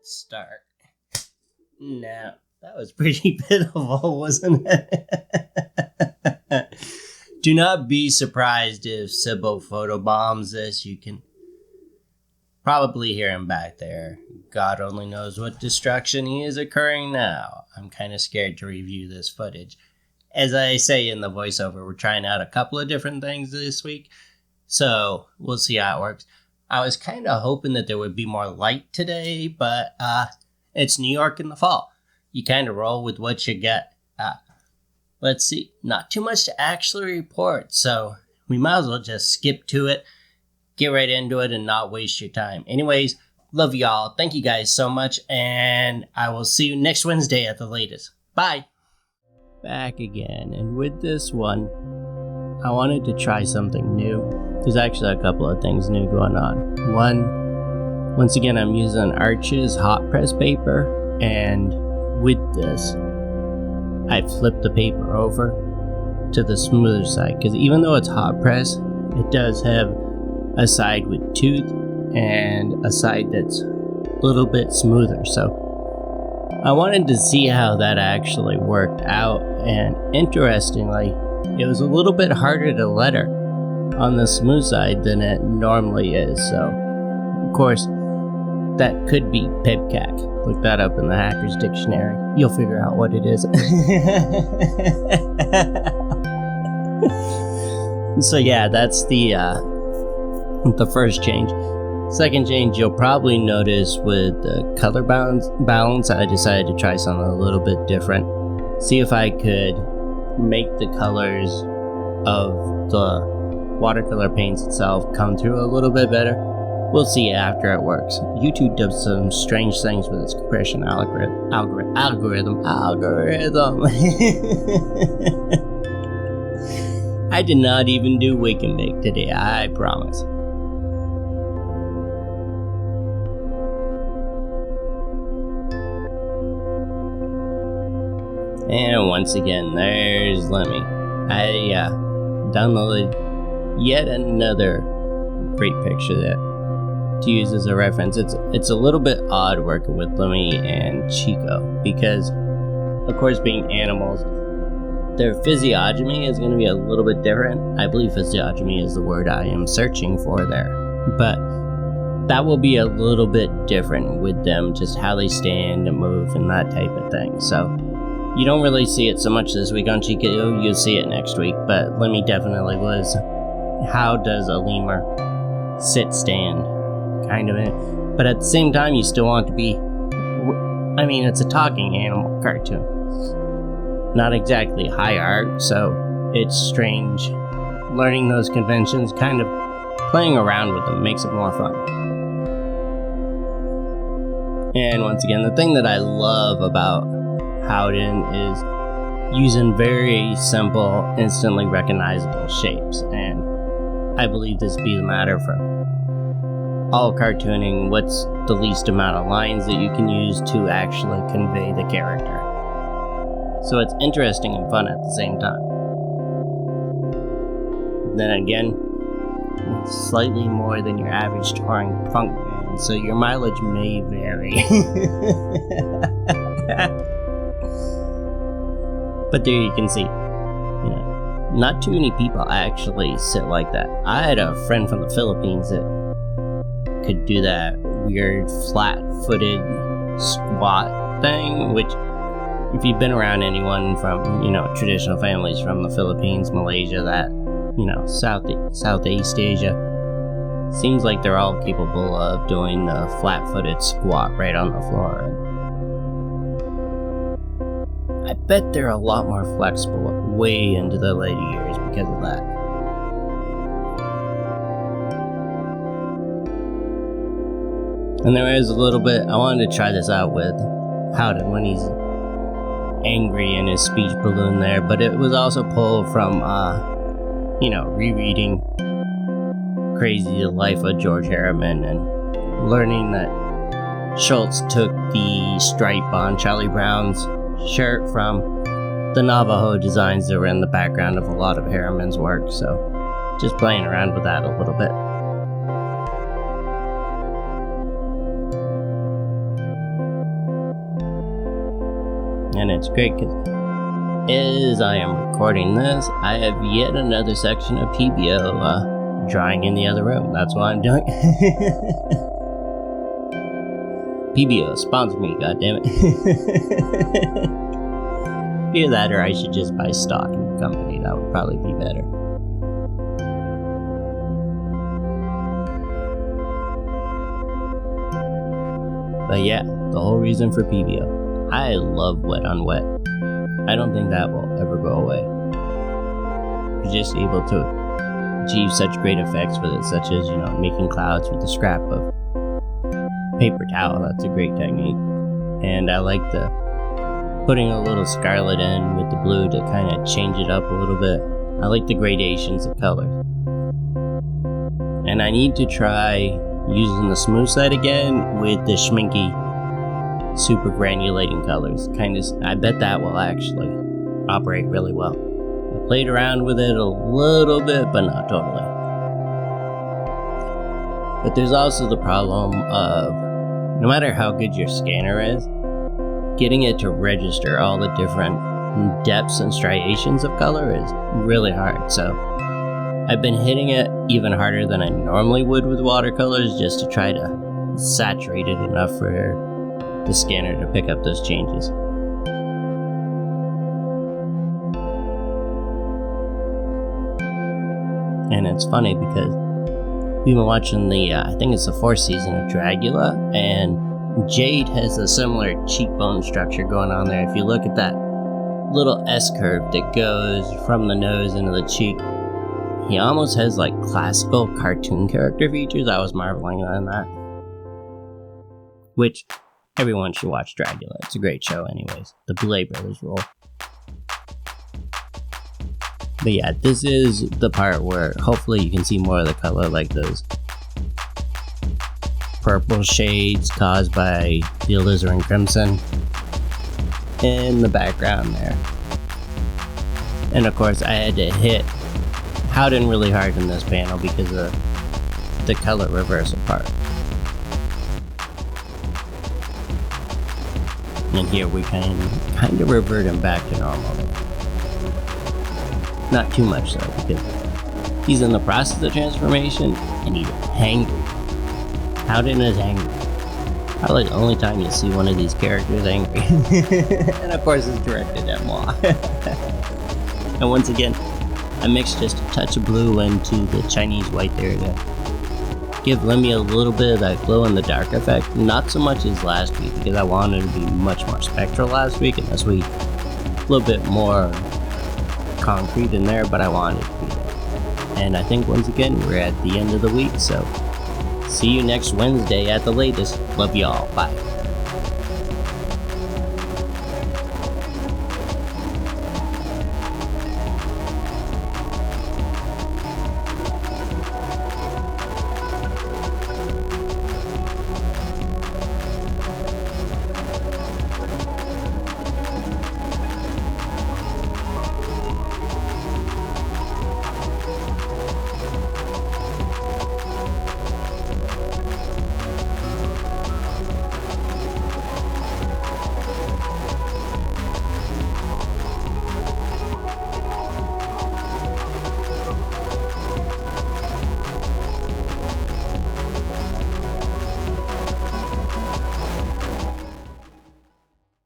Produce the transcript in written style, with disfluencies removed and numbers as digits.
start. Now, that was pretty pitiful, wasn't it? Do not be surprised if Sybil photobombs this. You can probably hear him back there. God only knows what destruction he is occurring now. I'm kind of scared to review this footage. As I say in the voiceover, we're trying out a couple of different things this week, so we'll see how it works. I was kind of hoping that there would be more light today, but it's New York in the fall. You kind of roll with what you get. Let's see, not too much to actually report, so we might as well just skip to it, get right into it, and not waste your time. Anyways, love y'all. Thank you guys so much, and I will see you next Wednesday at the latest. Bye! Back again, and with this one, I wanted to try something new. There's actually a couple of things new going on. One, once again, I'm using Arches hot press paper, and with this, I flipped the paper over to the smoother side, because even though it's hot press, it does have a side with tooth and a side that's a little bit smoother. So I wanted to see how that actually worked out, and interestingly, it was a little bit harder to letter on the smooth side than it normally is. So, of course, that could be pebcac. Look that up in the Hacker's Dictionary. You'll figure out what it is. So yeah, that's the first change. Second change, you'll probably notice with the color balance, I decided to try something a little bit different. See if I could make the colors of the watercolor paints itself come through a little bit better. We'll see after it works. YouTube does some strange things with its compression algorithm. I did not even do wake and bake today, I promise. And once again, there's Lemmy. I downloaded yet another great picture that to use as a reference. It's a little bit odd working with Lemmy and Chico because, of course, being animals, their physiognomy is going to be a little bit different. I believe physiognomy is the word I am searching for there, but that will be a little bit different with them, just how they stand and move and that type of thing. So you don't really see it so much this week on Chico. You'll see it next week, but Lemmy definitely was. How does a lemur sit, stand, kind of it? But at the same time, you still want to be, I mean, it's a talking animal cartoon. Not exactly high art, so it's strange. Learning those conventions, kind of playing around with them, makes it more fun. And once again, the thing that I love about Howden is using very simple, instantly recognizable shapes, and I believe this be the matter for all cartooning. What's the least amount of lines that you can use to actually convey the character? So it's interesting and fun at the same time. Then again, it's slightly more than your average touring punk band, so your mileage may vary. But there you can see, not too many people actually sit like that. I had a friend from the Philippines that could do that weird flat-footed squat thing, which if you've been around anyone from, traditional families from the Philippines, Malaysia, that, Southeast Asia, seems like they're all capable of doing the flat-footed squat right on the floor. I bet they're a lot more flexible way into the later years because of that. And there is a little bit, I wanted to try this out with Howden when he's angry in his speech balloon there, but it was also pulled from, rereading Crazy the Life of George Harriman and learning that Schultz took the stripe on Charlie Brown's shirt from the Navajo designs that were in the background of a lot of Harriman's work, so just playing around with that a little bit. And it's great because as I am recording this, I have yet another section of PBO drying in the other room. That's what I'm doing. PBO, sponsor me, goddammit. Either that or I should just buy stock in the company. That would probably be better. But yeah, the whole reason for PBO. I love wet on wet. I don't think that will ever go away. You're just able to achieve such great effects with it, such as, making clouds with a scrap of paper towel. That's a great technique. And I like the putting a little scarlet in with the blue to kind of change it up a little bit. I like the gradations of colors. And I need to try using the smooth side again with the schminky super granulating colors. I bet that will actually operate really well. I played around with it a little bit, but not totally. But there's also the problem of, no matter how good your scanner is, getting it to register all the different depths and striations of color is really hard. So I've been hitting it even harder than I normally would with watercolors, just to try to saturate it enough for the scanner to pick up those changes. And it's funny because we've been watching I think it's the 4th season of Dragula, and Jade has a similar cheekbone structure going on there. If you look at that little S-curve that goes from the nose into the cheek, he almost has like classical cartoon character features. I was marveling on that. Which, everyone should watch Dragula. It's a great show anyways. The Boulet Brothers rule. But yeah, this is the part where hopefully you can see more of the color, like those purple shades caused by the alizarin crimson in the background there. And of course I had to hit Howden really hard in this panel because of the color reversal part. And here we kind of revert him back to normal. Not too much though, because he's in the process of transformation and he's angry. Howden is angry. Probably the only time you see one of these characters angry. And of course it's directed at moi. And once again, I mixed just a touch of blue into the Chinese white there to give Lemmy a little bit of that glow in the dark effect. Not so much as last week, because I wanted to be much more spectral last week, and this week a little bit more concrete in there, but I wanted it to be there. And I think once again we're at the end of the week, so see you next Wednesday at the latest. Love y'all. Bye.